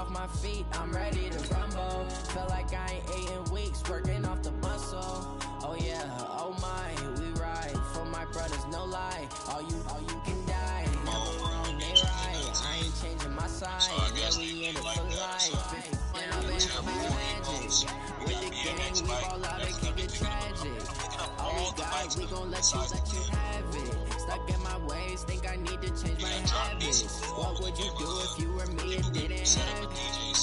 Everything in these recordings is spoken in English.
off my feet, I'm ready to rumble. Feel like I ain't ate in weeks, working off the muscle. Oh yeah, oh my, we ride for my brothers, no lie. All you can die, never wrong, they right. I ain't changing my side, yeah, we in it for life. And I've been magic. With the gang, we all out and keep it tragic. Oh God, we gon' let you have it. Stuck in my ways, think I need to change my habits. What would you do if you were me and didn't have it?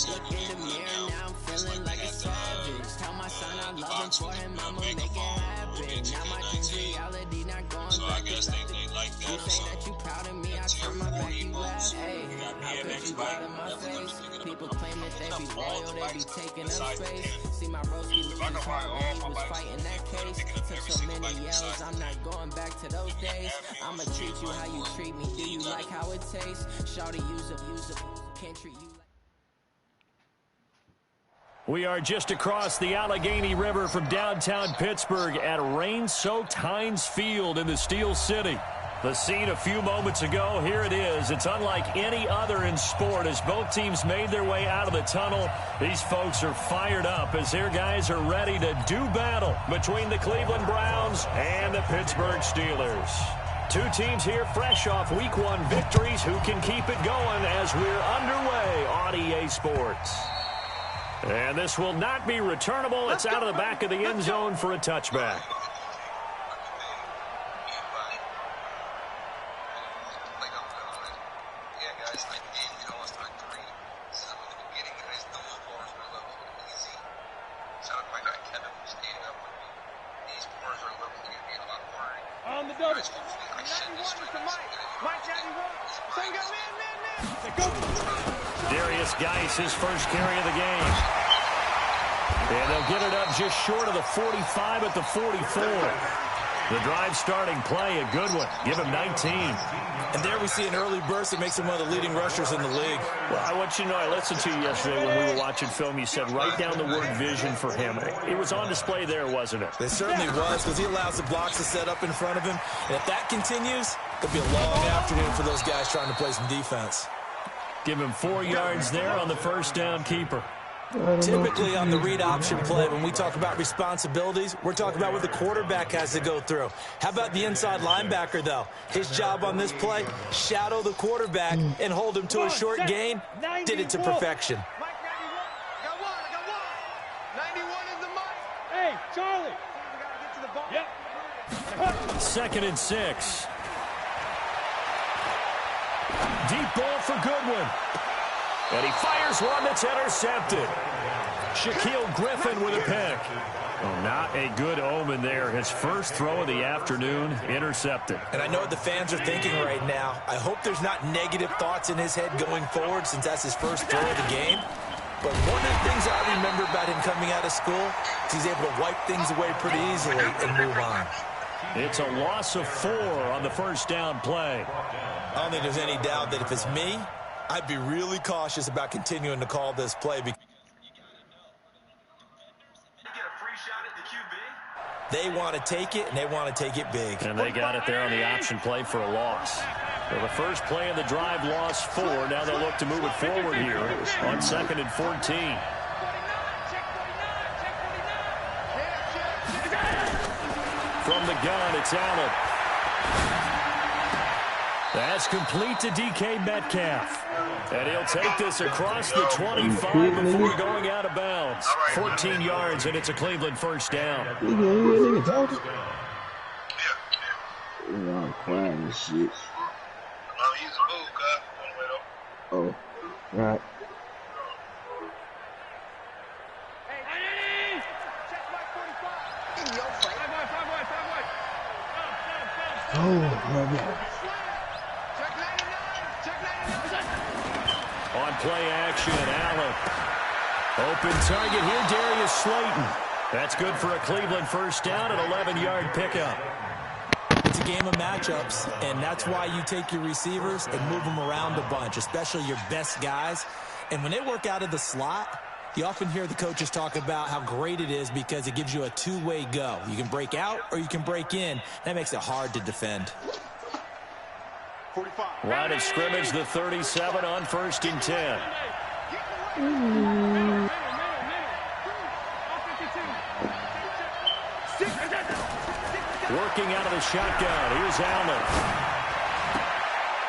Look in the mirror, now I'm feeling like a savage. Tell my son I love him, for him I'ma make it happen. Now my dream's reality, not going back to back. You say that you proud of me, I turn my back, you laugh. Hey, how could you lie to my face? People claim that they be loyal, they be taking up space. See my broski was fighting that case. Took so many yells, I'm not going back to those days. I'ma treat you how you treat me. Do you like how it tastes? Shawty, use up, can't treat you like... We are just across the Allegheny River from downtown Pittsburgh at rain-soaked Heinz Field in the Steel City. The scene a few moments ago, here it is. It's unlike any other in sport as both teams made their way out of the tunnel. These folks are fired up as their guys are ready to do battle between the Cleveland Browns and the Pittsburgh Steelers. Two teams here fresh off Week 1 victories. Who can keep it going as we're underway on EA Sports? And this will not be returnable. It's out of the back of the end zone for a touchback. His first carry of the game. And they'll get it up just short of the 45 at the 44. The drive starting play, a good one. Give him 19. And there we see an early burst that makes him one of the leading rushers in the league. Well, I want you to know, I listened to you yesterday when we were watching film. You said write down the word vision for him. It was on display there, wasn't it? It certainly was, because he allows the blocks to set up in front of him. And if that continues, it'll be a long afternoon for those guys trying to play some defense. Give him 4 yards there on the first down keeper. Typically on the read option play, when we talk about responsibilities, we're talking about what the quarterback has to go through. How about the inside linebacker, though? His job on this play, shadow the quarterback and hold him to a short gain. Did it to perfection. Hey, Charlie. Yep. 2nd and 6. Deep ball for Goodwin. And he fires one that's intercepted. Shaquille Griffin with a pick. Oh, not a good omen there. His first throw of the afternoon, intercepted. And I know what the fans are thinking right now. I hope there's not negative thoughts in his head going forward since that's his first throw of the game. But one of the things I remember about him coming out of school is he's able to wipe things away pretty easily and move on. It's a loss of 4 on the first down play. I don't think there's any doubt that if it's me, I'd be really cautious about continuing to call this play. They want to take it, and they want to take it big. And they got it there on the option play for a loss. So the first play of the drive lost 4. Now they'll look to move it forward here on 2nd and 14. From the gun, it's Allen. That's complete to DK Metcalf. And he'll take this across the 25 before going out of bounds. 14 yards, and it's a Cleveland first down. Crying shit. Oh, right. Oh, my God. On play action, Allen. Open target here, Darius Slayton. That's good for a Cleveland first down, an 11-yard pickup. It's a game of matchups, and that's why you take your receivers and move them around a bunch, especially your best guys. And when they work out of the slot, you often hear the coaches talk about how great it is because it gives you a two-way go. You can break out or you can break in. That makes it hard to defend. Line of scrimmage, the 37 on 1st and 10. Working out of the shotgun. Here's Allen.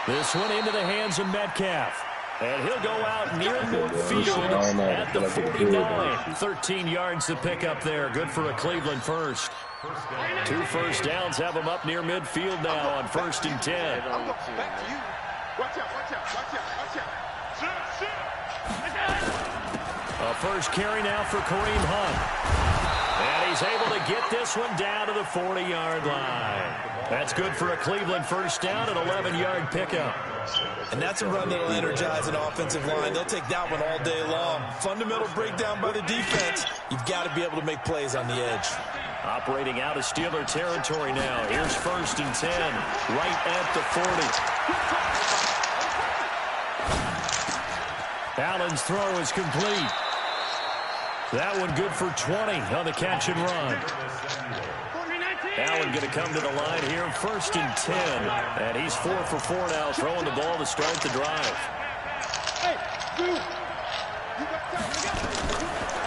This one into the hands of Metcalf. And he'll go out near midfield at the 49. 13 yards to pick up there. Good for a Cleveland first. 2 first downs have him up near midfield now on 1st and 10. A first carry now for Kareem Hunt. And he's able to get this one down to the 40-yard line. That's good for a Cleveland first down, an 11-yard pickup. And that's a run that will energize an offensive line. They'll take that one all day long. Fundamental breakdown by the defense. You've got to be able to make plays on the edge. Operating out of Steeler territory now. Here's 1st and 10, right at the 40. Allen's throw is complete. That one good for 20 on the catch and run. Allen going to come to the line here, 1st and 10. And he's 4 for 4 now, throwing the ball to start the drive.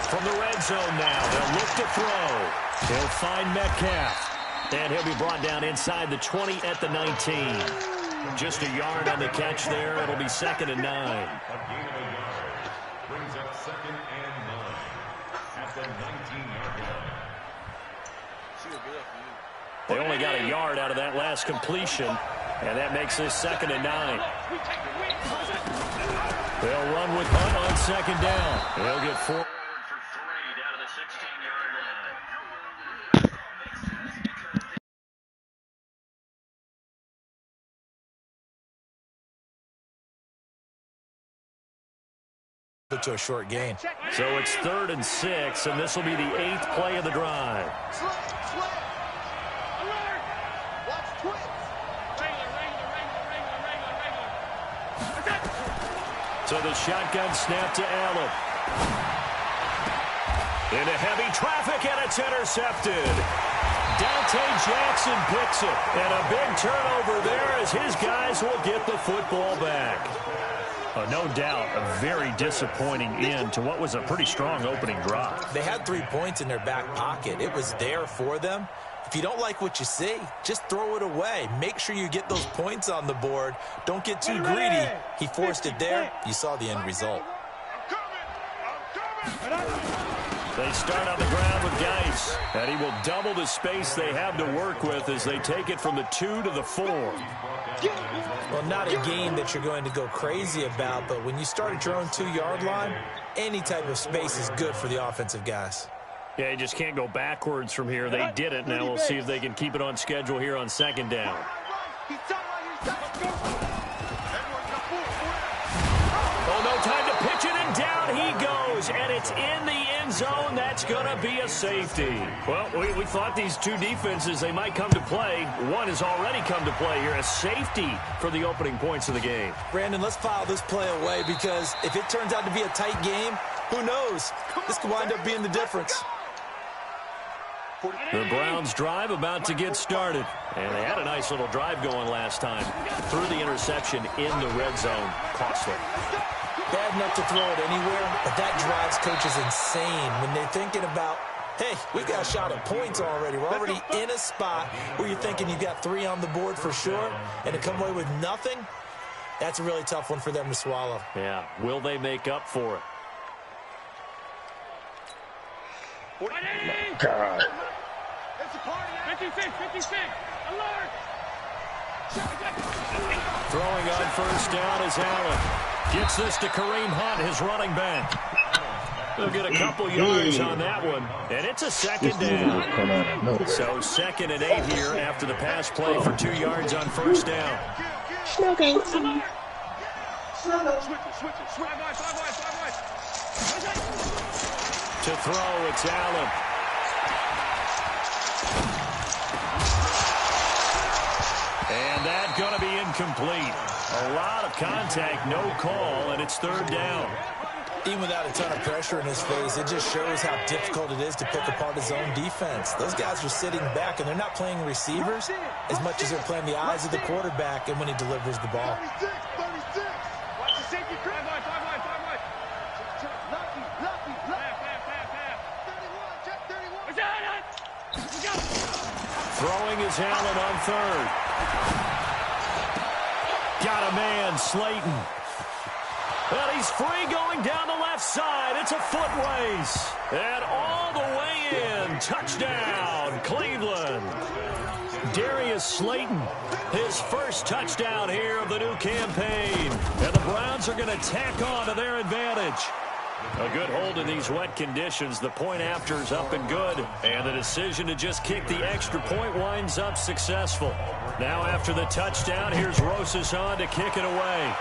From the red zone now, they'll look to throw. He'll find Metcalf. And he'll be brought down inside the 20 at the 19. Just a yard on the catch there. It'll be 2nd and 9. Brings up 2nd and 9 at the 19-yard line. They only got a yard out of that last completion, and that makes this 2nd and 9. They'll run with Hunt on 2nd down. He'll get 4 for 3 down to the 16-yard line. To a short gain. So it's 3rd and 6, and this will be the 8th play of the drive. So the shotgun snap to Allen. Into heavy traffic, and it's intercepted. Dante Jackson picks it, and a big turnover there as his guys will get the football back. No doubt a very disappointing end to what was a pretty strong opening drive. They had 3 points in their back pocket. It was there for them. If you don't like what you see, just throw it away. Make sure you get those points on the board. Don't get too greedy. He forced it there. You saw the end result. They start on the ground with Geis, and he will double the space they have to work with as they take it from the 2 to the 4. Well, not a game that you're going to go crazy about, but when you start at your own 2-yard line, any type of space is good for the offensive guys. Yeah, you just can't go backwards from here. They did it. Now we'll see if they can keep it on schedule here on 2nd down. Oh, no time to pitch it, and down he goes, and it's in the end zone. That's going to be a safety. Well, we thought these two defenses, they might come to play. One has already come to play here, a safety for the opening points of the game. Brandon, let's file this play away because if it turns out to be a tight game, who knows? This could wind up being the difference. The Browns drive about to get started. And they had a nice little drive going last time. Threw the interception in the red zone. Costly. Bad enough to throw it anywhere, but that drives coaches insane when they're thinking about, hey, we've got a shot at points already. We're already in a spot where you're thinking you've got 3 on the board for sure, and to come away with nothing, that's a really tough one for them to swallow. Yeah. Will they make up for it? God. 56, alert! Throwing on first down is Allen. Gets this to Kareem Hunt, his running back. They'll get a couple yards on that one, and it's a 2nd down. So 2nd and 8 here after the pass play for 2 yards on first down. Okay. To throw, it's Allen. And that's going to be incomplete. A lot of contact, no call, and it's 3rd down. Even without a ton of pressure in his face, it just shows how difficult it is to pick apart his own defense. Those guys are sitting back, and they're not playing receivers as much as they're playing the eyes of the quarterback and when he delivers the ball. Throwing is Allen on third. Got a man, Slayton. And he's free going down the left side. It's a foot race. And all the way in. Touchdown, Cleveland. Darius Slayton, his first touchdown here of the new campaign. And the Browns are going to tack on to their advantage. A good hold in these wet conditions. The point after is up and good. And the decision to just kick the extra point winds up successful. Now after the touchdown, here's Rosas on to kick it away.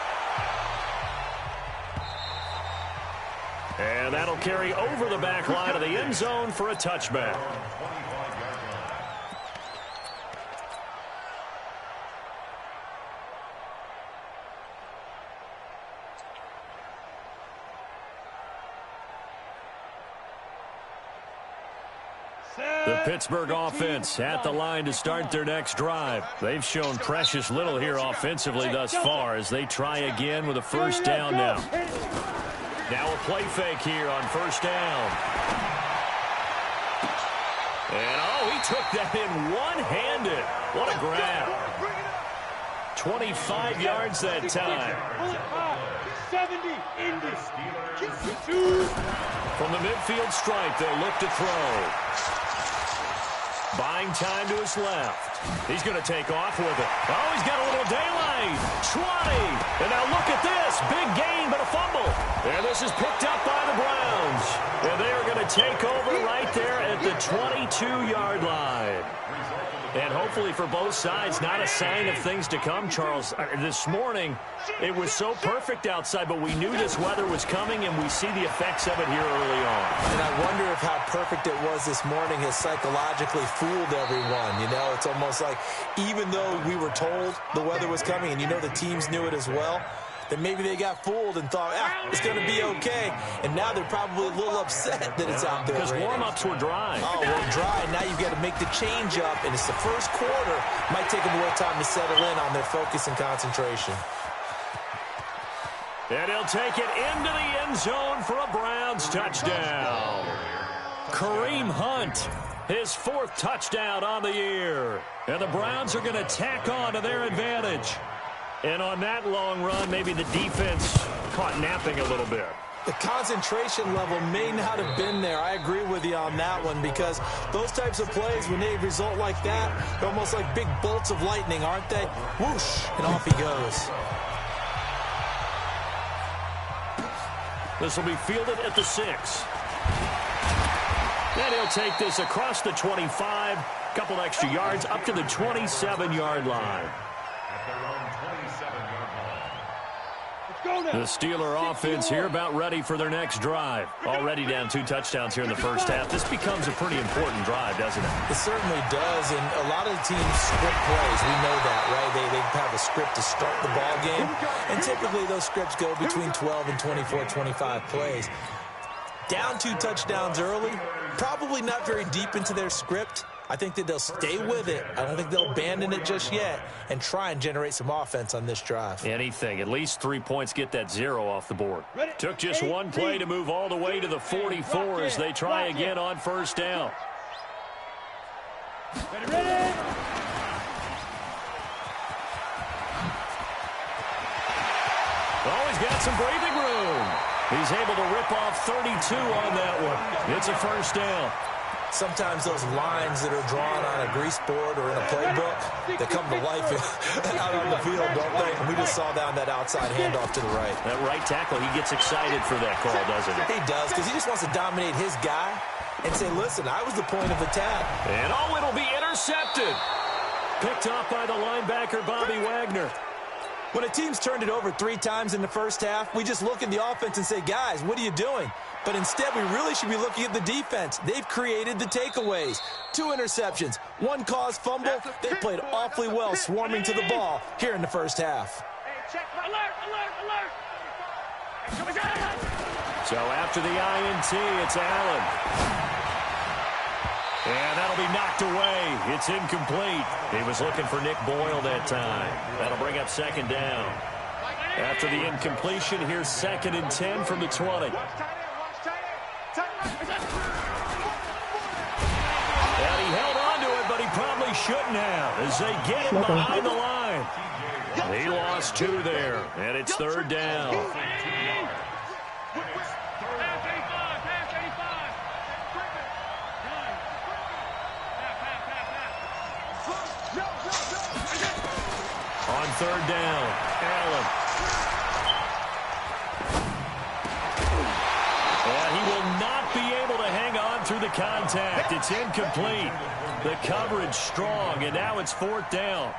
And that'll carry over the back line of the end zone for a touchback. The Pittsburgh offense at the line to start their next drive. They've shown precious little here offensively thus far as they try again with a first down now. Now a play fake here on first down. And, oh, he took that in one-handed. What a grab. 25 yards that time. 70, Indy. From the midfield stripe, they'll look to throw. Buying time to his left. He's going to take off with it. Oh, he's got a little daylight. 20. And now look at this. Big gain, but a fumble. And this is picked up by the Browns. And they are going to take over right there at the 22-yard line. And hopefully for both sides, not a sign of things to come, Charles. This morning, it was so perfect outside, but we knew this weather was coming, and we see the effects of it here early on. And I wonder if how perfect it was this morning has psychologically fooled everyone. You know, it's almost like even though we were told the weather was coming, and you know the teams knew it as well, that maybe they got fooled and thought, it's going to be okay. And now they're probably a little upset that it's out there. Because warm-ups were dry. Oh, well, dry. Now you've got to make the change up, and it's the first quarter. Might take them a little time to settle in on their focus and concentration. And he'll take it into the end zone for a Browns touchdown. Kareem Hunt, his fourth touchdown on the year. And the Browns are going to tack on to their advantage. And on that long run, maybe the defense caught napping a little bit. The concentration level may not have been there. I agree with you on that one because those types of plays, when they result like that, they're almost like big bolts of lightning, aren't they? Whoosh, and off he goes. This will be fielded at the 6. And he'll take this across the 25, couple extra yards up to the 27-yard line. The Steeler offense here about ready for their next drive. Already down 2 touchdowns here in the first half. This becomes a pretty important drive, doesn't it? It certainly does, and a lot of the teams script plays. We know that, right? They have a script to start the ball game, and typically those scripts go between 12 and 24, 25 plays. Down 2 touchdowns early, probably not very deep into their script. I think that they'll stay with it. I don't think they'll abandon it just yet and try and generate some offense on this drive. Anything. At least 3 points, get that 0 off the board. Took just one play to move all the way to the 44 as they try again on first down. Ready. Oh, he's got some breathing room. He's able to rip off 32 on that one. It's a first down. Sometimes those lines that are drawn on a grease board or in a playbook, they come to life out on the field, don't they? And we just saw down that outside handoff to the right. That right tackle, he gets excited for that call, doesn't he? He does, because he just wants to dominate his guy and say, listen, I was the point of attack. And oh, it'll be intercepted. Picked off by the linebacker, Bobby Wagner. When a team's turned it over 3 times in the first half, we just look at the offense and say, guys, what are you doing? But instead, we really should be looking at the defense. They've created the takeaways. 2 interceptions, 1 caused fumble. They played awfully well swarming to the ball here in the first half. Alert. So after the INT, it's Allen. And that'll be knocked away. It's incomplete. He was looking for Nick Boyle that time. That'll bring up second down. After the incompletion, here's 2nd and 10 from the 20. And he held on to it, but he probably shouldn't have as they get him behind the line. He lost 2 there, and it's 3rd down. On 3rd down, Allen. And he will not be able to hang on through the contact. It's incomplete. The coverage strong, and now it's 4th down.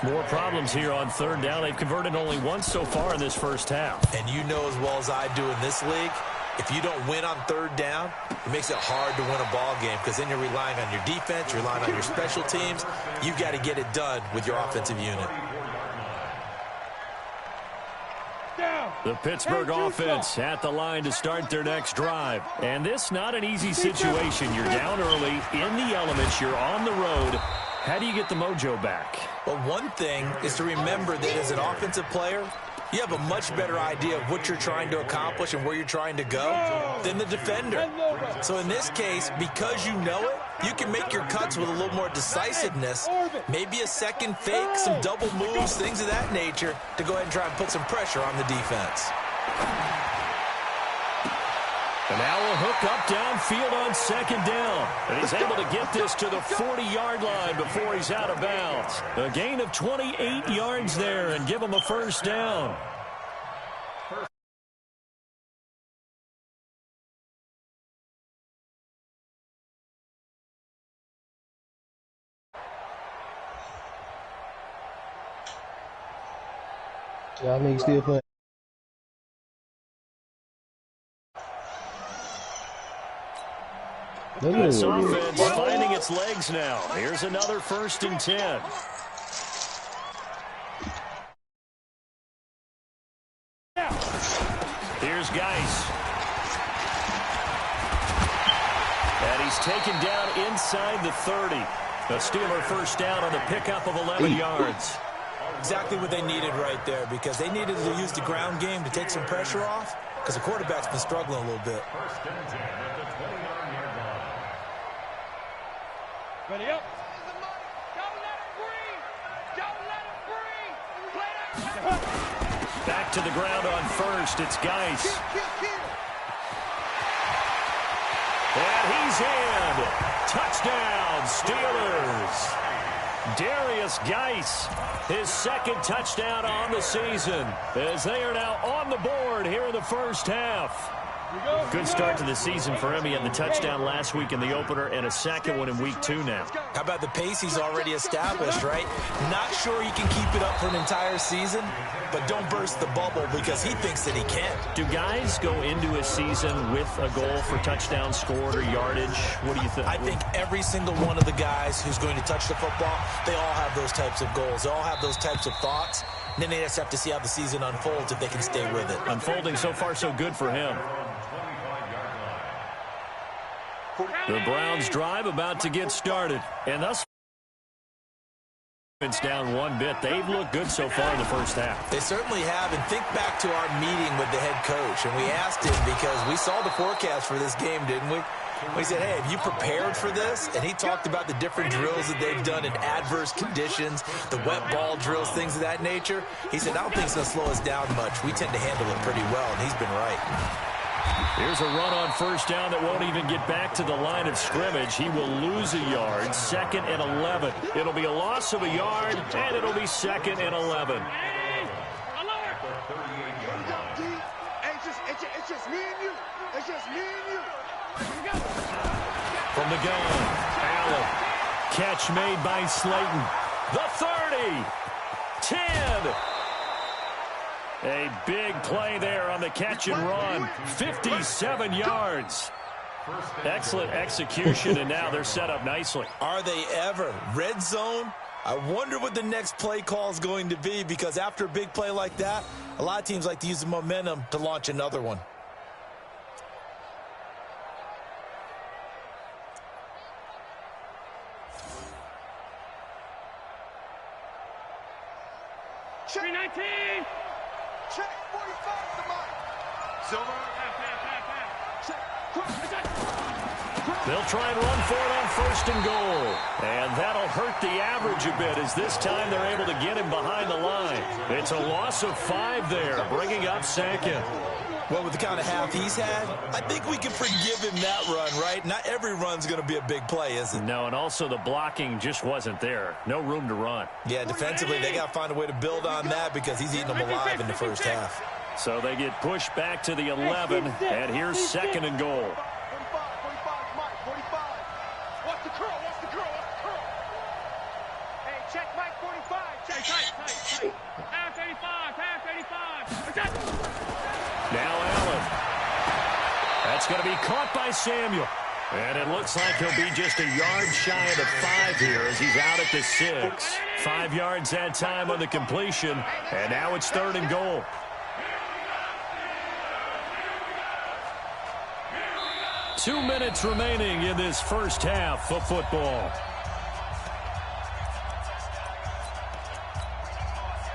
More problems here on 3rd down. They've converted only once so far in this first half. And you know as well as I do in this league, if you don't win on 3rd down, it makes it hard to win a ball game because then you're relying on your defense, you're relying on your special teams. You've got to get it done with your offensive unit. The Pittsburgh offense at the line to start their next drive. And this not an easy situation. You're down early, in the elements, you're on the road. How do you get the mojo back? Well, one thing is to remember that as an offensive player, you have a much better idea of what you're trying to accomplish and where you're trying to go than the defender. So in this case, because you know it, you can make your cuts with a little more decisiveness, maybe a second fake, some double moves, things of that nature, to go ahead and try and put some pressure on the defense. And now a hook up downfield on 2nd down. And he's able to get this to the 40-yard line before he's out of bounds. A gain of 28 yards there and give him a 1st down. Y'all niggas still playing. This offense finding its legs now. Here's another 1st and 10. Here's Geis. And he's taken down inside the 30. A Steeler 1st down on the pickup of 11 yards. Exactly what they needed right there, because they needed to use the ground game to take some pressure off, because the quarterback's been struggling a little bit. Ready up. Don't let him breathe. Don't let him breathe. Play that. Back to the ground on 1st. It's Geis. And he's in. Touchdown, Steelers. Darius Geis, his 2nd touchdown on the season, as they are now on the board here in the first half. Good start to the season for him. He had the touchdown last week in the opener and a 2nd one in week 2 now. How about the pace he's already established, right? Not sure he can keep it up for an entire season, but don't burst the bubble because he thinks that he can. Do guys go into a season with a goal for touchdown scored or yardage? What do you think? I think every single one of the guys who's going to touch the football, they all have those types of goals. They all have those types of thoughts. And then they just have to see how the season unfolds if they can stay with it. Unfolding so far so good for him. The Browns drive about to get started. And thus it's down one bit. They've looked good so far in the first half. They certainly have. And think back to our meeting with the head coach. And we asked him because we saw the forecast for this game, didn't we? We said, hey, have you prepared for this? And he talked about the different drills that they've done in adverse conditions, the wet ball drills, things of that nature. He said, I don't think it's going to slow us down much. We tend to handle it pretty well, and he's been right. Here's a run on 1st down that won't even get back to the line of scrimmage. He will lose a yard, 2nd and 11. It'll be a loss of a yard, and it'll be 2nd and 11. It's just me and you. It's just me and you. From the gun, Allen. Catch made by Slayton. The 30. 10. A big play there on the catch and run. 57 yards. Excellent execution, and now they're set up nicely. Are they ever? Red zone? I wonder what the next play call is going to be, because after a big play like that, a lot of teams like to use the momentum to launch another one. Check 19. Check 45 to the mark. Silver. Check. They'll try and run for it on 1st and goal. And that'll hurt the average a bit as this time they're able to get him behind the line. It's a loss of 5 there, bringing up 2nd. Well, with the kind of half he's had, I think we can forgive him that run, right? Not every run's going to be a big play, is it? No, and also the blocking just wasn't there. No room to run. Yeah, defensively, they got to find a way to build on that because he's eating them alive in the first half. So they get pushed back to the 11, and here's 2nd and goal. 45, Mike, 45. Watch the curl, watch the curl, watch the curl. Hey, check Mike 45. Check, tight. Pass 85, pass 85. Now Allen. That's going to be caught by Samuel. And it looks like he'll be just a yard shy of the 5 here as he's out at the 6. 5 yards that time on the completion, and now it's 3rd and goal. Two minutes remaining in this first half of football.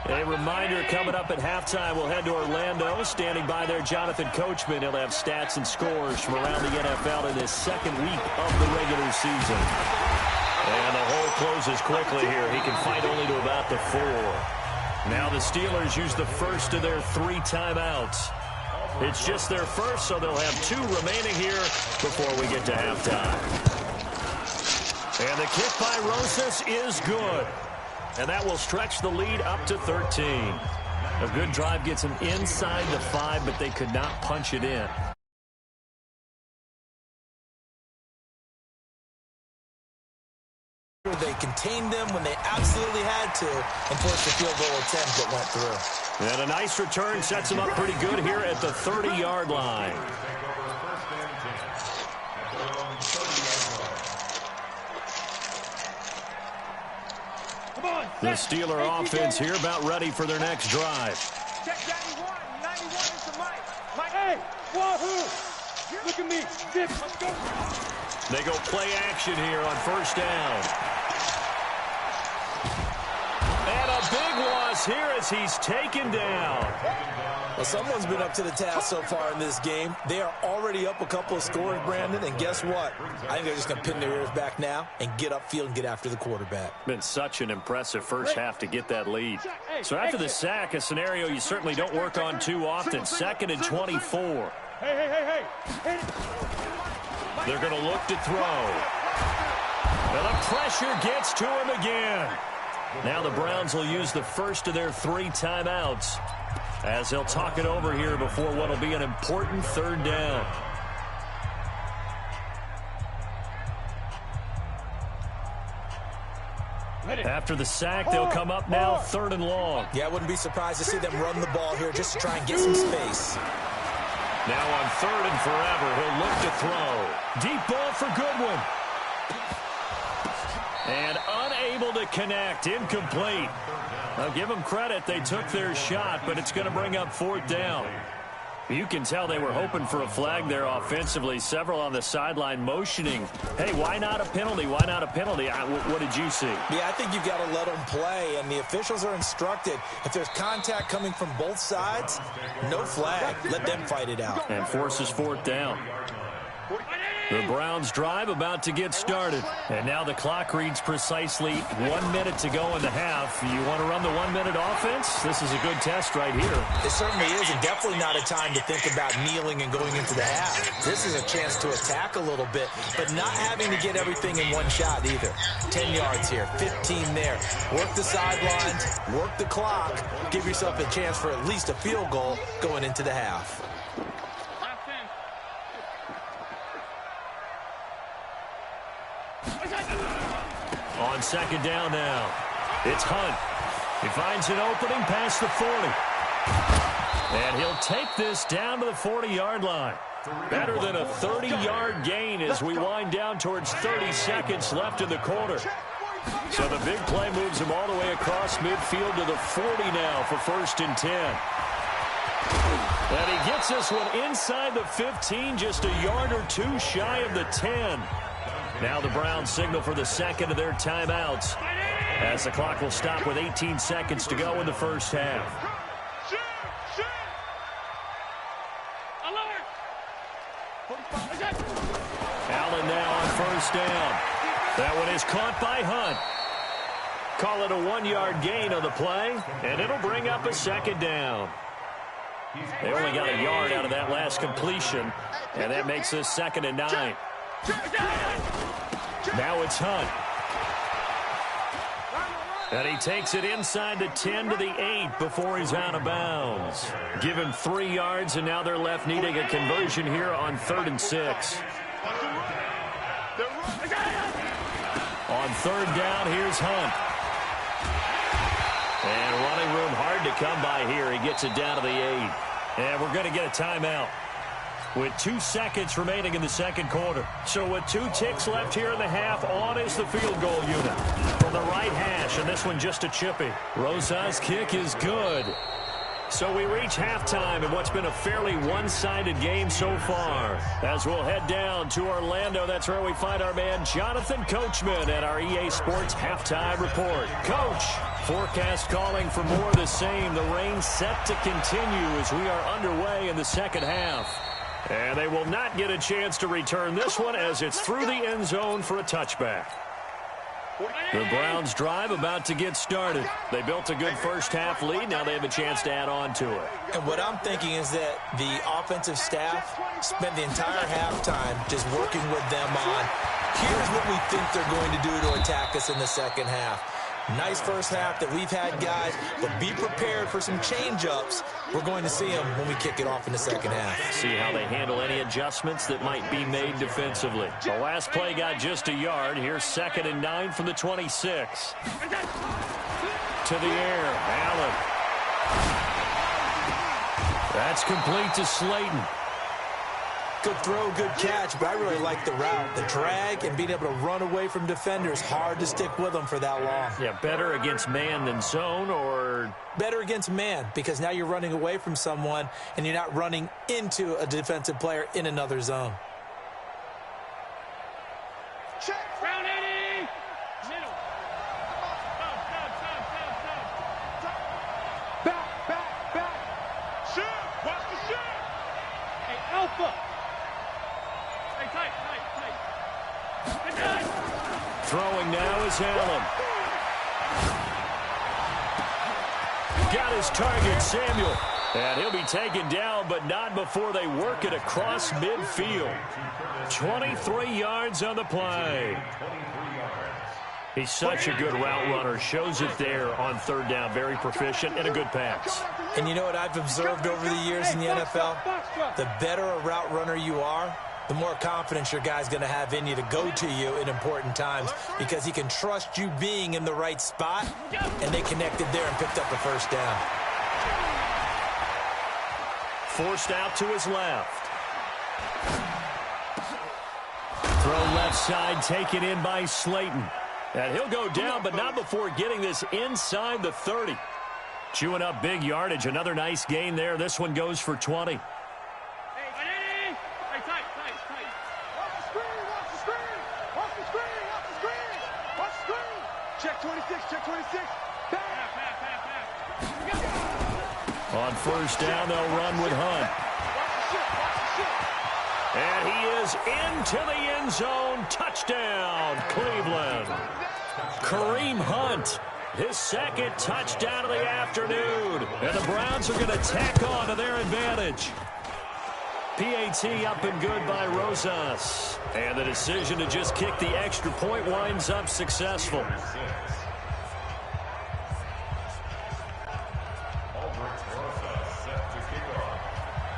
A reminder coming up at halftime, we'll head to Orlando. Standing by there, Jonathan Coachman. He'll have stats and scores from around the NFL in this 2nd week of the regular season. And the hole closes quickly here. He can fight only to about the 4. Now the Steelers use the first of their 3 timeouts. It's just their first, so they'll have 2 remaining here before we get to halftime. And the kick by Rosas is good. And that will stretch the lead up to 13. A good drive gets them inside the 5, but they could not punch it in. They contained them when they absolutely had to and forced a field goal attempt that went through. And a nice return sets them up pretty good here at the 30-yard line. The Steeler offense here about ready for their next drive. Check 91 is the Mike. Mike, hey, wahoo! Look at me, zip, let's go. They go play action here on 1st down. And a big loss here as he's taken down. Well, someone's been up to the task so far in this game. They are already up a couple of scores, Brandon, and guess what? I think they're just going to pin their ears back now and get upfield and get after the quarterback. Been such an impressive first half to get that lead. So after the sack, a scenario you certainly don't work on too often. 2nd and 24. Hey. They're going to look to throw. And the pressure gets to him again. Now the Browns will use the first of their 3 timeouts as they'll talk it over here before what will be an important 3rd down. After the sack, they'll come up now 3rd and long. Yeah, I wouldn't be surprised to see them run the ball here just to try and get some space. Now on 3rd and forever, he'll look to throw. Deep ball for Goodwin. And unable to connect, incomplete. I'll give them credit, they took their shot, but it's going to bring up 4th down. You can tell they were hoping for a flag there offensively. Several on the sideline motioning, hey, why not a penalty? Why not a penalty? What did you see? Yeah, I think you've got to let them play, and the officials are instructed. If there's contact coming from both sides, no flag. Let them fight it out. And forces 4th down. The Browns drive about to get started. And now the clock reads precisely 1 minute to go in the half. You want to run the 1 minute offense? This is a good test right here. It certainly is, and definitely not a time to think about kneeling and going into the half. This is a chance to attack a little bit, but not having to get everything in one shot either. 10 yards here, 15 there. Work the sidelines, work the clock, give yourself a chance for at least a field goal going into the half. On 2nd down now, it's Hunt. He finds an opening past the 40. And he'll take this down to the 40-yard line. Better than a 30-yard gain as we wind down towards 30 seconds left in the quarter. So the big play moves him all the way across midfield to the 40 now for 1st and 10. And he gets this one inside the 15, just a yard or 2 shy of the 10. Now the Browns signal for the 2nd of their timeouts as the clock will stop with 18 seconds to go in the first half. Shoot! Alert! Allen now on first down. That one is caught by Hunt. Call it a 1-yard gain on the play, and it'll bring up a second down. They only got a yard out of that last completion, and that makes this 2nd and 9. Now it's Hunt. And he takes it inside the 10 to the 8 before he's out of bounds. Give him 3 yards, and now they're left needing a conversion here on 3rd and 6. On 3rd down, here's Hunt. And running room hard to come by here. He gets it down to the 8. And we're going to get a timeout with 2 seconds remaining in the 2nd quarter. So with 2 ticks left here in the half, on is the field goal unit from the right hash, and this one just a chippy. Rosas' kick is good. So we reach halftime in what's been a fairly one-sided game so far. As we'll head down to Orlando, that's where we find our man Jonathan Coachman at our EA Sports Halftime Report. Coach, forecast calling for more of the same. The rain set to continue as we are underway in the 2nd half. And they will not get a chance to return this one as it's through the end zone for a touchback. The Browns drive about to get started. They built a good first half lead. Now they have a chance to add on to it. And what I'm thinking is that the offensive staff spent the entire halftime just working with them on, here's what we think they're going to do to attack us in the 2nd half. Nice first half that we've had, guys, but be prepared for some change-ups. We're going to see them when we kick it off in the 2nd half. See how they handle any adjustments that might be made defensively. The last play got just a yard. Here's 2nd and 9 from the 26. To the air, Allen. That's complete to Slayton. Good throw, good catch, but I really like the route. The drag and being able to run away from defenders, hard to stick with them for that long. Yeah, better against man than zone, or? Better against man, because now you're running away from someone and you're not running into a defensive player in another zone. Check. Round 80. Middle. Back. Shoot. Watch the shoot. Hey, Alpha. Tight. Throwing now is Allen. Got his target, Samuel. And he'll be taken down, but not before they work it across midfield. 23 yards on the play. He's such a good route runner. Shows it there on 3rd down. Very proficient and a good pass. And you know what I've observed over the years in the NFL? The better a route runner you are, the more confidence your guy's going to have in you to go to you in important times, because he can trust you being in the right spot, and they connected there and picked up the 1st down. Forced out to his left. Throw left side, taken in by Slayton. And he'll go down, but not before getting this inside the 30. Chewing up big yardage. Another nice gain there. This one goes for 20. Check 26. On 1st down, they'll run with Hunt. And he is into the end zone. Touchdown, Cleveland. Kareem Hunt, his 2nd touchdown of the afternoon. And the Browns are going to tack on to their advantage. PAT up and good by Rosas. And the decision to just kick the extra point winds up successful.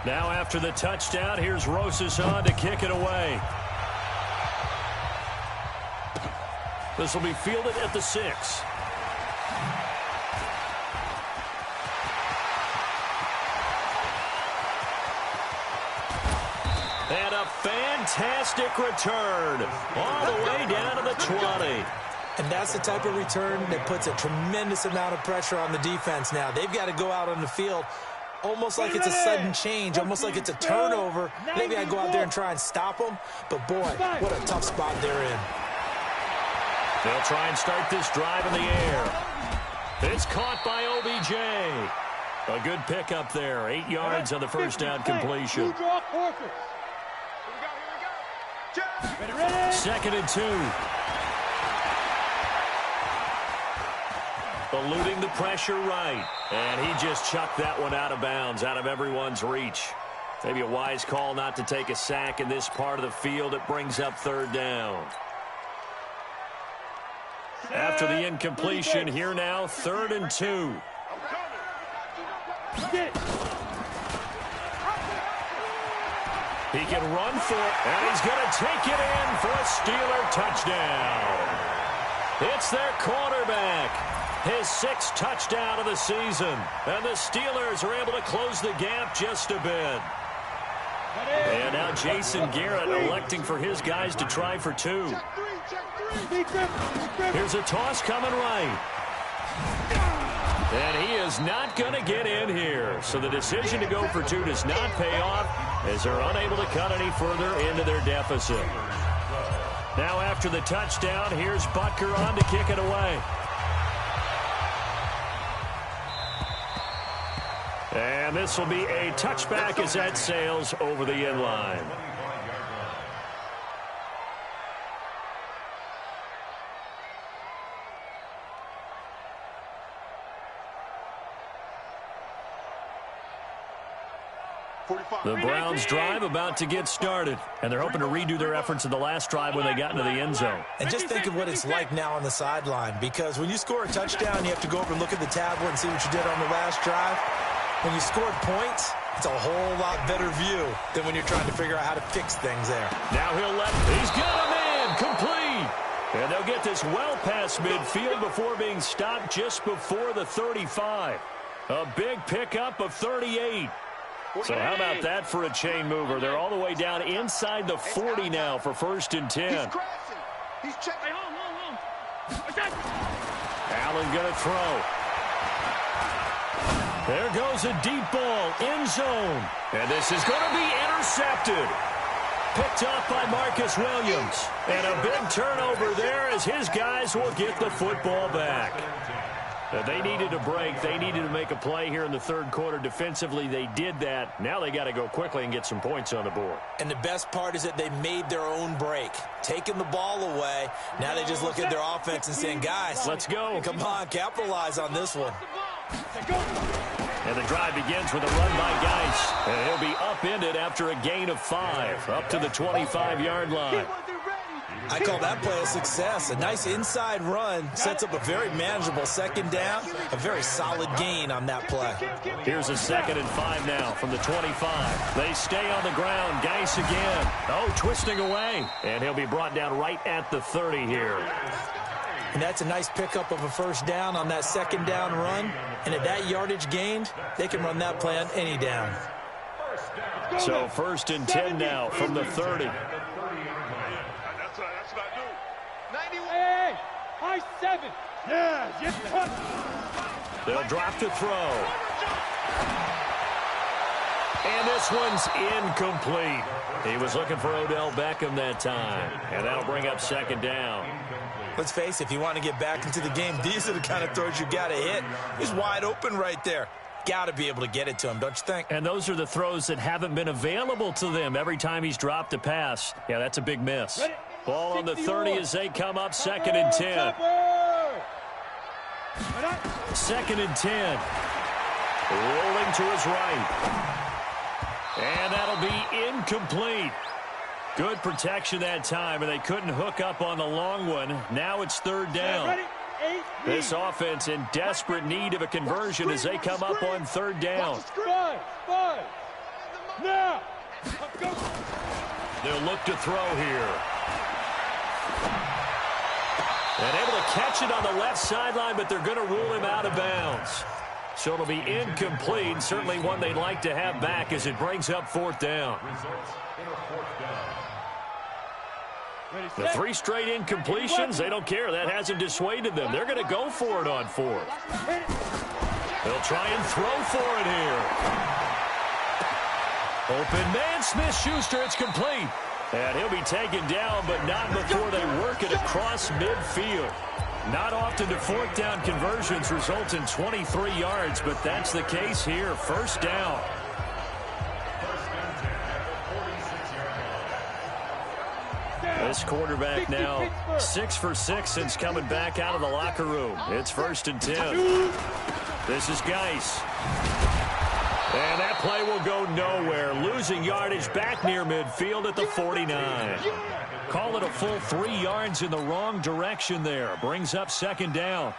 Now after the touchdown, here's Rosas on to kick it away. This will be fielded at the 6. And a fantastic return all the way down to the 20. And that's the type of return that puts a tremendous amount of pressure on the defense now. They've got to go out on the field almost like it's a sudden change, almost like it's a turnover. Maybe I go out there and try and stop them, but boy, what a tough spot they're in. They'll try and start this drive in the air. It's caught by OBJ. A good pickup there. 8 yards on the 1st down completion. Second and 2. Eluding the pressure right. And he just chucked that one out of bounds, out of everyone's reach. Maybe a wise call not to take a sack in this part of the field. It brings up third down. After the incompletion, here now, 3rd and 2. He can run for it, and he's going to take it in for a Steeler touchdown. It's their quarterback. His 6th touchdown of the season. And the Steelers are able to close the gap just a bit. And now Jason Garrett electing for his guys to try for 2. Here's a toss coming right. And he is not going to get in here. So the decision to go for 2 does not pay off as they're unable to cut any further into their deficit. Now after the touchdown, here's Butker on to kick it away. And this will be a touchback as that sails over the end line. The Browns drive about to get started, and they're hoping to redo their efforts in the last drive when they got into the end zone. And just think of what it's like now on the sideline, because when you score a touchdown, you have to go over and look at the tablet and see what you did on the last drive. When you scored points, it's a whole lot better view than when you're trying to figure out how to fix things there. Now he's got a man, complete. And they'll get this well past midfield before being stopped just before the 35. A big pickup of 38. So how about that for a chain mover? They're all the way down inside the 40 now for 1st and 10. Allen going to throw. There goes a deep ball, end zone. And this is going to be intercepted. Picked off by Marcus Williams. And a big turnover there as his guys will get the football back. Now they needed a break. They needed to make a play here in the 3rd quarter. Defensively, they did that. Now they got to go quickly and get some points on the board. And the best part is that they made their own break. Taking the ball away. Now they just look at their offense and saying, guys, let's go. Come on, capitalize on this one. And the drive begins with a run by Geis. And he'll be upended after a gain of 5, up to the 25-yard line. I call that play a success. A nice inside run sets up a very manageable 2nd down. A very solid gain on that play. Here's a 2nd and 5 now from the 25. They stay on the ground. Geis again. Oh, twisting away. And he'll be brought down right at the 30 here. And that's a nice pickup of a 1st down on that 2nd down run. And at that yardage gained, they can run that play on any down. So 1st and 10 now from the 30. Hey, high 7. Yeah, They'll drop to throw. And this one's incomplete. He was looking for Odell Beckham that time. And that'll bring up 2nd down. Let's face it, if you want to get back into the game, these are the kind of throws you got to hit. He's wide open right there. Got to be able to get it to him, don't you think? And those are the throws that haven't been available to them every time he's dropped a pass. Yeah, that's a big miss. Ball on the 30 as they come up, 2nd and 10. 2nd and 10. Rolling to his right. And that'll be incomplete. Good protection that time, and they couldn't hook up on the long one. Now it's 3rd down. This offense in desperate need of a conversion as they come up on 3rd down. Now. They'll look to throw here. And able to catch it on the left sideline, but they're going to rule him out of bounds. So it'll be incomplete. Certainly one they'd like to have back as it brings up 4th down. The 3 straight incompletions, they don't care. That hasn't dissuaded them. They're going to go for it on 4th. They'll try and throw for it here. Open man, Smith-Schuster, it's complete. And he'll be taken down, but not before they work it across midfield. Not often do 4th down conversions result in 23 yards, but that's the case here. 1st down. This quarterback now 6 for 6 since coming back out of the locker room. It's 1st and 10. This is Geis. And that play will go nowhere. Losing yardage back near midfield at the 49. Call it a full 3 yards in the wrong direction there. Brings up 2nd down.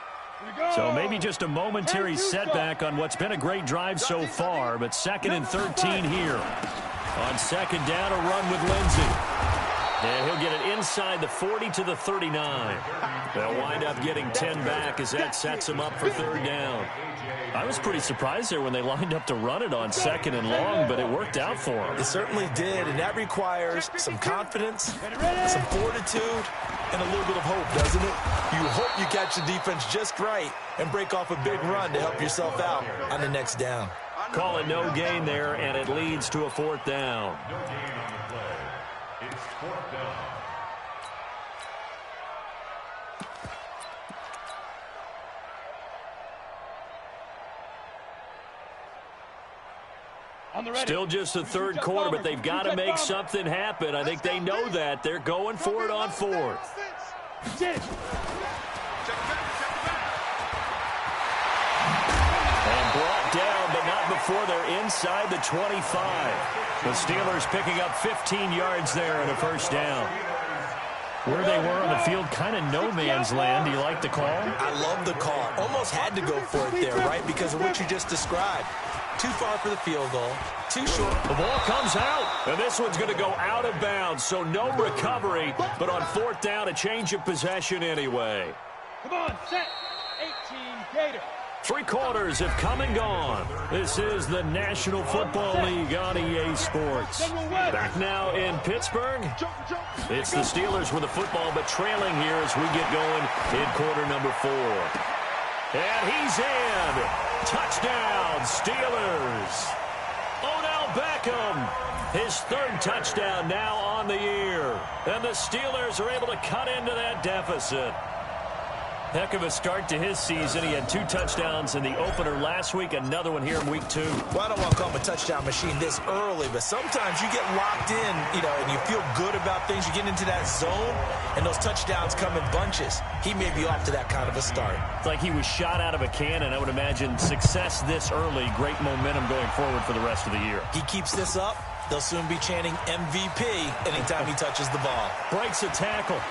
So maybe just a momentary setback on what's been a great drive so far, but 2nd and 13 here. On 2nd down, a run with Lindsey. And he'll get it inside the 40 to the 39. They'll wind up getting 10 back as that sets him up for 3rd down. I was pretty surprised there when they lined up to run it on 2nd and long, but it worked out for them. It certainly did, and that requires some confidence, some fortitude, and a little bit of hope, doesn't it? You hope you catch the defense just right and break off a big run to help yourself out on the next down. Call it no gain there, and it leads to a 4th down. It's 4th down. Still just the 3rd quarter, but they've got to make something happen. I think they know that. They're going for it on 4th. And brought down, but not before they're inside the 25. The Steelers picking up 15 yards there and a 1st down. Where they were on the field, kind of no man's land. Do you like the call? I love the call. Almost had to go for it there, right, because of what you just described. Too far for the field goal. Too short. The ball comes out. And this one's going to go out of bounds, so no recovery. But on 4th down, a change of possession anyway. Come on, set. 18 Gator. 3 quarters have come and gone. This is the National Football League on EA Sports. Back now in Pittsburgh. It's the Steelers with the football, but trailing here as we get going in quarter number 4. And he's in. Touchdown, Steelers. Odell Beckham, his 3rd touchdown now on the year. And the Steelers are able to cut into that deficit. Heck of a start to his season. He had 2 touchdowns in the opener last week, another one here in week 2. Well, I don't want to call him a touchdown machine this early, but sometimes you get locked in, and you feel good about things. You get into that zone, and those touchdowns come in bunches. He may be off to that kind of a start. It's like he was shot out of a cannon. I would imagine success this early, great momentum going forward for the rest of the year. He keeps this up, they'll soon be chanting MVP anytime he touches the ball. Breaks a tackle.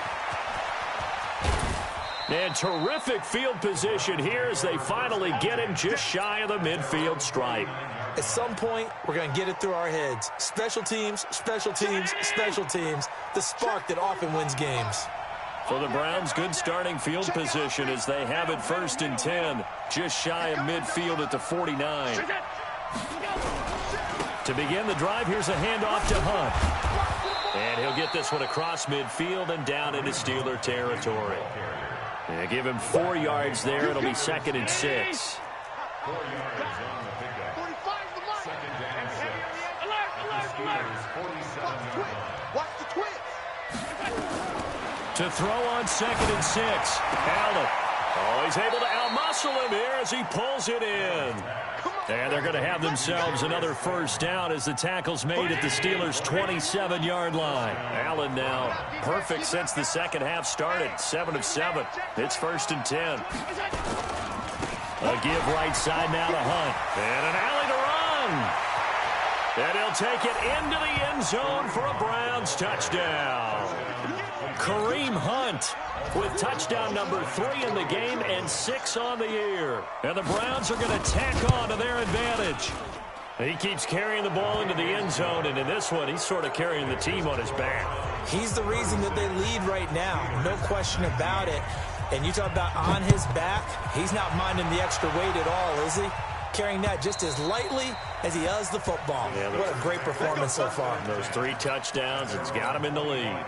And terrific field position here as they finally get him just shy of the midfield stripe. At some point, we're going to get it through our heads. Special teams, special teams, special teams. The spark that often wins games. For the Browns, good starting field position as they have it 1st and 10. Just shy of midfield at the 49. To begin the drive, here's a handoff to Hunt. And he'll get this one across midfield and down into Steeler territory. They give him 4 yards there. It'll be 2nd and 6. 4 yards on the pickup. 45 the mark. 2nd down and 6. Alert. Steelers 47. Watch the twins. To throw on 2nd and 6. Allen. Oh, he's able to outmuscle him here as he pulls it in. And they're going to have themselves another 1st down as the tackle's made at the Steelers' 27-yard line. Allen now perfect since the 2nd half started. 7 of 7. It's 1st and 10. A give right side now to Hunt. And an alley to run. And he'll take it into the end zone for a Browns touchdown. Kareem Hunt with touchdown number 3 in the game and 6 on the year. And the Browns are going to tack on to their advantage. He keeps carrying the ball into the end zone, and in this one, he's sort of carrying the team on his back. He's the reason that they lead right now. No question about it. And you talk about on his back, he's not minding the extra weight at all, is he? Carrying that just as lightly as he does the football. Yeah, what a great performance so far. Those 3 touchdowns, it's got him in the lead.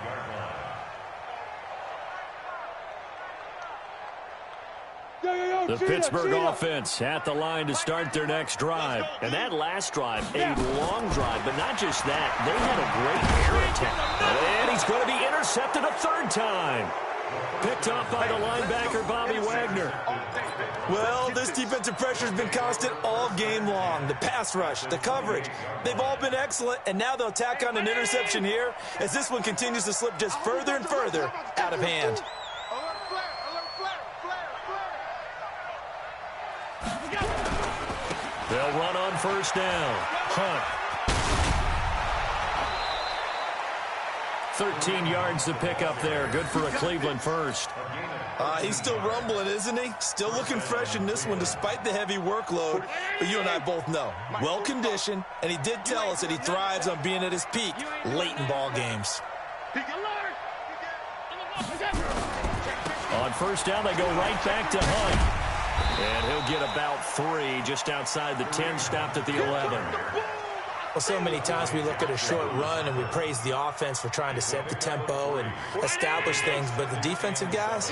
The Pittsburgh offense at the line to start their next drive. And that last drive, a long drive, but not just that. They had a great air attack. And he's going to be intercepted a 3rd time. Picked up by the linebacker, Bobby Wagner. Well, this defensive pressure has been constant all game long. The pass rush, the coverage, they've all been excellent, and now they'll tack on an interception here as this one continues to slip just further and further out of hand. They'll run on first down. Hunt. 13 yards to pick up there. Good for a Cleveland first. He's still rumbling, isn't he? Still looking fresh in this one despite the heavy workload. But you and I both know, well-conditioned, and he did tell us that he thrives on being at his peak late in ball games. On first down, they go right back to Hunt. And he'll get about 3 just outside the 10, stopped at the 11. Well, so many times we look at a short run and we praise the offense for trying to set the tempo and establish things, but the defensive guys,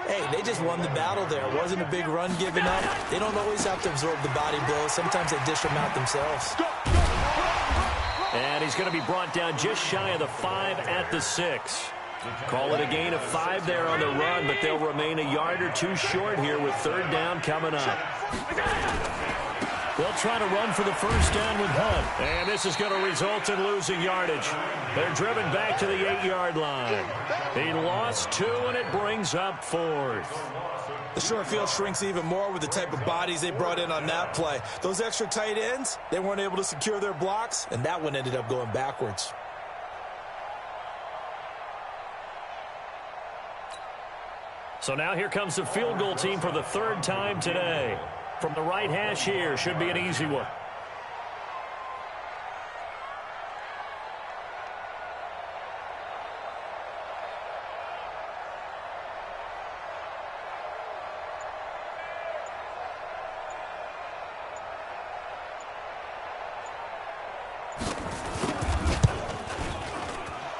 hey, they just won the battle there. It wasn't a big run given up. They don't always have to absorb the body blows. Sometimes they dish them out themselves. And he's going to be brought down just shy of the 5 at the 6. Call it a gain of 5 there on the run, but they'll remain a yard or 2 short here with third down coming up. They'll try to run for the first down with Hunt. And this is going to result in losing yardage. They're driven back to the 8-yard line. He lost 2, and it brings up 4th. The short field shrinks even more with the type of bodies they brought in on that play. Those extra tight ends, they weren't able to secure their blocks, and that one ended up going backwards. So now here comes the field goal team for the 3rd time today. From the right hash here, should be an easy one.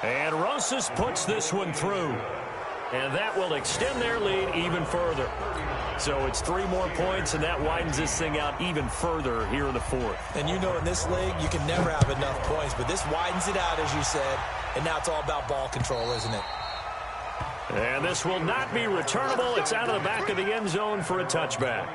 And Rosas puts this one through. And that will extend their lead even further. So it's 3 more points, and that widens this thing out even further here in the 4th. And you know in this league, you can never have enough points, but this widens it out, as you said, and now it's all about ball control, isn't it? And this will not be returnable. It's out of the back of the end zone for a touchback.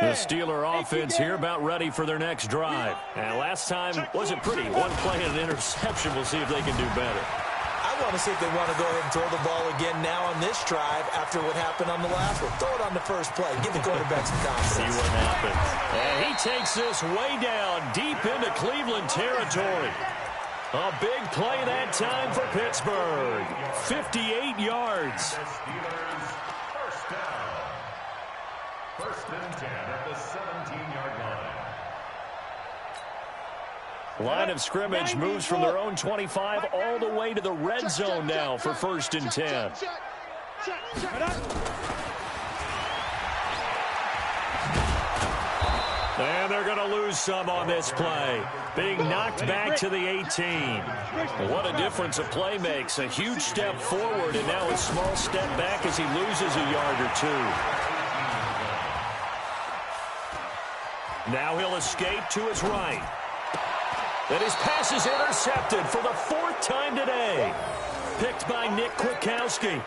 The Steeler offense here about ready for their next drive. And last time wasn't pretty. 1 play and an interception. We'll see if they can do better. I want to see if they want to go ahead and throw the ball again now on this drive after what happened on the last one. Throw it on the first play. Give the quarterback some confidence. See what happens. And he takes this way down deep into Cleveland territory. A big play that time for Pittsburgh. 58 yards. First and 10 at the 17-yard line. Line of scrimmage moves from their own 25 all the way to the red zone now for first and 10. And they're going to lose some on this play. Being knocked back to the 18. What a difference a play makes. A huge step forward and now a small step back as he loses a yard or 2. Now he'll escape to his right. And his pass is intercepted for the 4th time today. Picked by Nick Kwiatkowski.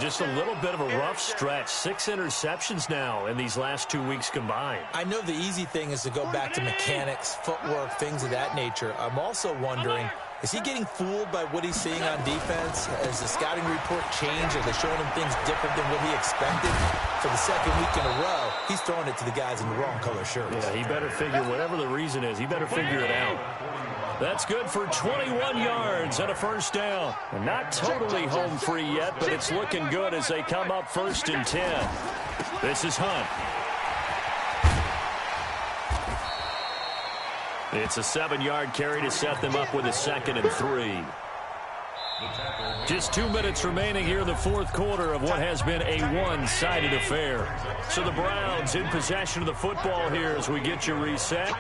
Just a little bit of a rough stretch. 6 interceptions now in these last 2 weeks combined. I know the easy thing is to go back to mechanics, footwork, things of that nature. I'm also wondering, is he getting fooled by what he's seeing on defense? Has the scouting report changed? Are they showing him things different than what he expected? For the 2nd week in a row, he's throwing it to the guys in the wrong color shirts. Yeah, he better figure, whatever the reason is, he better figure it out. That's good for 21 yards and a first down. Not totally home free yet, but it's looking good as they come up first and 10. This is Hunt. It's a 7-yard carry to set them up with a 2nd and 3. Just 2 minutes remaining here in the 4th quarter of what has been a one-sided affair. So the Browns in possession of the football here as we get you reset.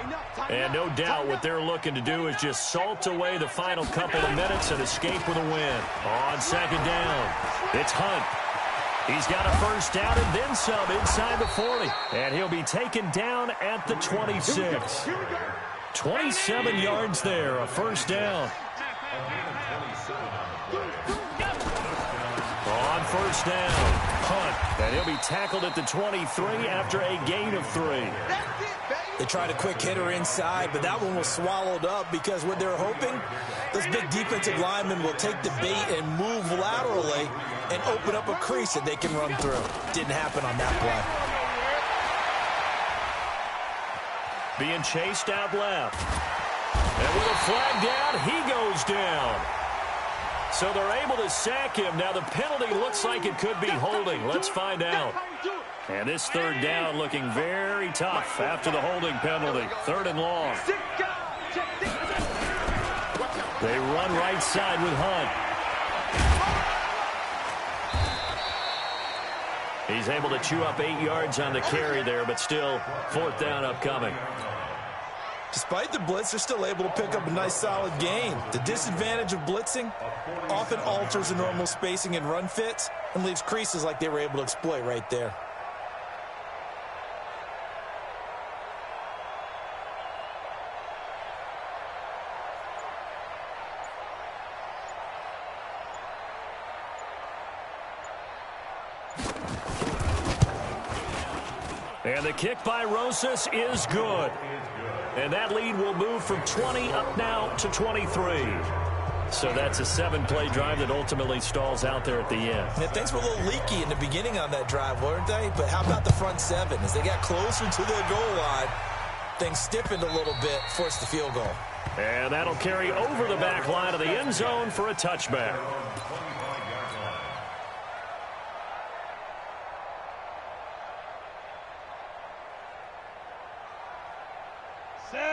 And no doubt what they're looking to do is just salt away the final couple of minutes and escape with a win. On 2nd down, it's Hunt. He's got a first down and then some inside the 40. And he'll be taken down at the 26. 27 yards there, a first down. On first down, punt. And he'll be tackled at the 23 after a gain of 3. They tried a quick hitter inside, but that one was swallowed up because what they're hoping, those big defensive linemen will take the bait and move laterally and open up a crease that they can run through. Didn't happen on that play. Being chased out left. And with a flag down, he goes down. So they're able to sack him. Now the penalty looks like it could be holding. Let's find out. And this third down looking very tough after the holding penalty. 3rd and long. They run right side with Hunt. He's able to chew up 8 yards on the carry there, but still 4th down upcoming. Despite the blitz, they're still able to pick up a nice solid gain. The disadvantage of blitzing often alters the normal spacing and run fits and leaves creases like they were able to exploit right there. And the kick by Rosas is good. And that lead will move from 20 up now to 23. So that's a 7-play drive that ultimately stalls out there at the end. Yeah, things were a little leaky in the beginning on that drive, weren't they? But how about the front 7? As they got closer to the goal line, things stiffened a little bit, forced the field goal. And that'll carry over the back line of the end zone for a touchback.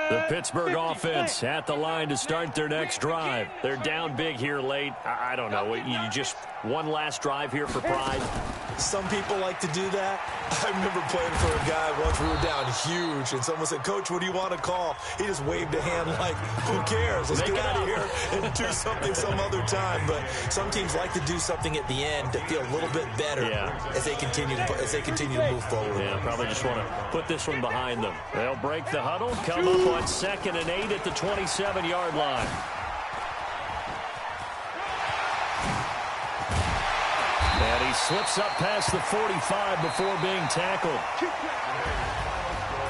The Pittsburgh offense at the line to start their next drive. They're down big here late. I don't know. You just one last drive here for pride. Some people like to do that. I remember playing for a guy once. We were down huge, and someone said, "Coach, what do you want to call?" He just waved a hand like, "Who cares? Let's get out of here and do something some other time." But some teams like to do something at the end to feel a little bit better as they continue to move forward. Yeah, probably just want to put this one behind them. They'll break the huddle, come up on 2nd and 8 at the 27-yard line. And he slips up past the 45 before being tackled.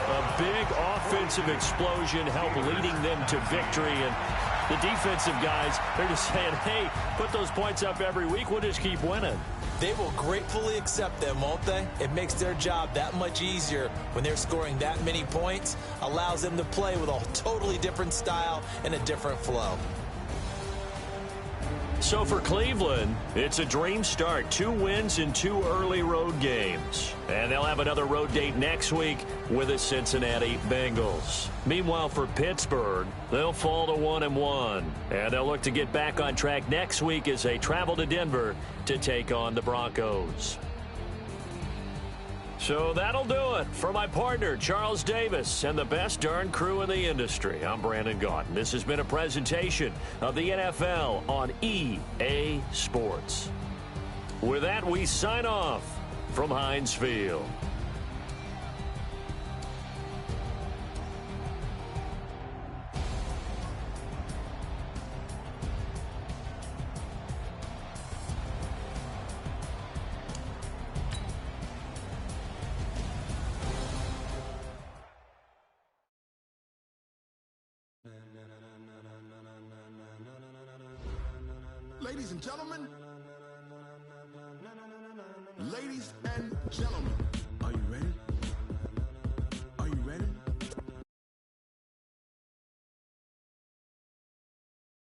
A big offensive explosion helped leading them to victory. And the defensive guys, they're just saying, hey, put those points up every week. We'll just keep winning. They will gratefully accept them, won't they? It makes their job that much easier when they're scoring that many points. Allows them to play with a totally different style and a different flow. So for Cleveland, it's a dream start. 2 wins in 2 early road games. And they'll have another road date next week with the Cincinnati Bengals. Meanwhile, for Pittsburgh, they'll fall to 1-1. And they'll look to get back on track next week as they travel to Denver to take on the Broncos. So that'll do it for my partner, Charles Davis, and the best darn crew in the industry. I'm Brandon Gaudin. This has been a presentation of the NFL on EA Sports. With that, we sign off from Heinz Field. Ladies and gentlemen, are you ready?